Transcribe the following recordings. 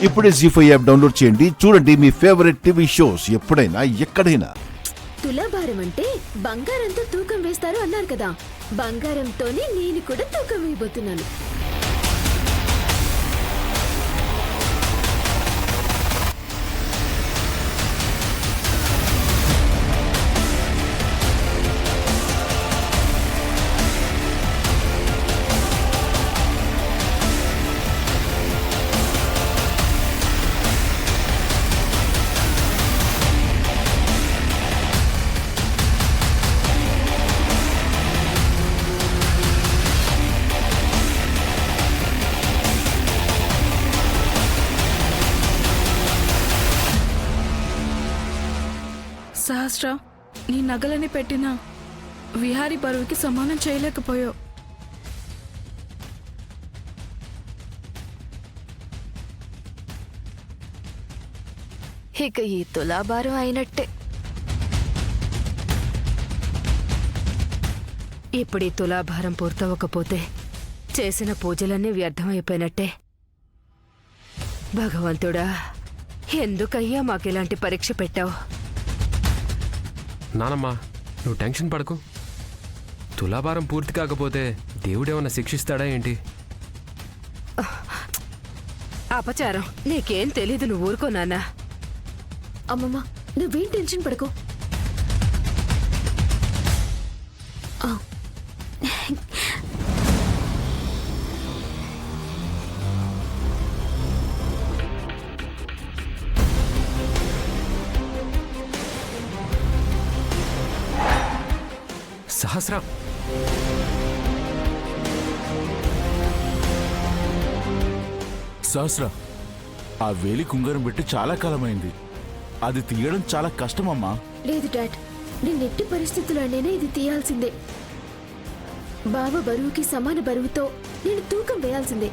ఇప్పుడే జీ5 app download చేయండి. చూడండి మీ ఫేవరెట్ టీవీ షోస్ ఎప్పుడైనా ఎక్కడైనా. తులాభారం అంటే బంగారంతో తూకం వేస్తారు అన్నారు కదా, బంగారంతోనే నేను కూడా తూకం వేయబోతున్నాను. సహస్ర, నీ నగలని పెట్టిన విహారీ బరువుకి సమానం చేయలేకపోయావు. ఇక ఈ తులాభారం అయినట్టే. ఇప్పుడు ఈ తులాభారం పూర్తవకపోతే చేసిన పూజలన్నీ వ్యర్థమైపోయినట్టే. భగవంతుడా, ఎందుకయ్యా మాకిలాంటి పరీక్ష పెట్టావు? నానమ్మా, నువ్వు టెన్షన్ పడకు. తులాభారం పూర్తి కాకపోతే దేవుడేమన్నా శిక్షిస్తాడా ఏంటి? అపచారం, నీకేం తెలీదు, నువ్వు ఊరుకో నాన్నా. అమ్మమ్మ, నువ్వేం టెన్షన్ పడకు. సహస్ర, సహస్ర, ఆ వేలి కుంగరం పెట్టి చాలా కాలమైంది. అది తీయడం చాలా కష్టమమ్మా. లేదు డాడ్, నేను ఎట్టి పరిస్థితుల్లోనైనా ఇది తీయాల్సిందే. బావ బరువుకి సమాన బరువుతో నేను తూకం వేయాల్సిందే.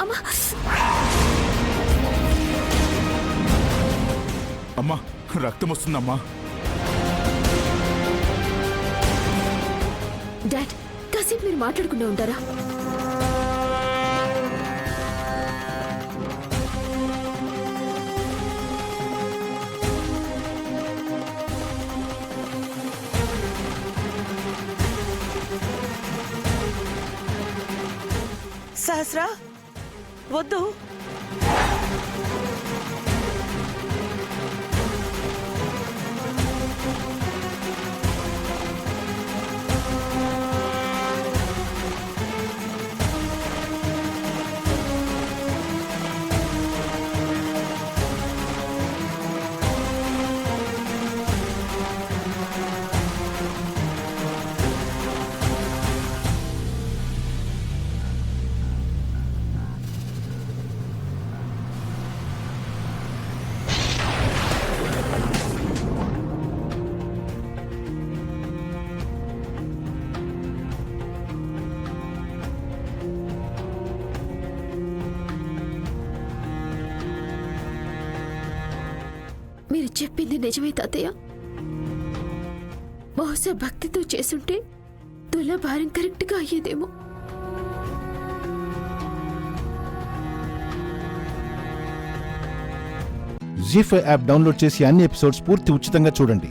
అమ్మా అమ్మా, రక్తం వస్తుందమ్మా. డాడ్, కాసేపు మీరు మాట్లాడుకుంటూ ఉంటారా? సహస్ర, వద్దు. మీరు చెప్పింది నిజమే తాతయ్య. బహుశా భక్తితో చేసుంటే తులాభారం కరెక్ట్గా అయ్యేదేమో. జీ5 యాప్ డౌన్లోడ్ చేసి అన్ని ఎపిసోడ్స్ పూర్తి ఉచితంగా చూడండి.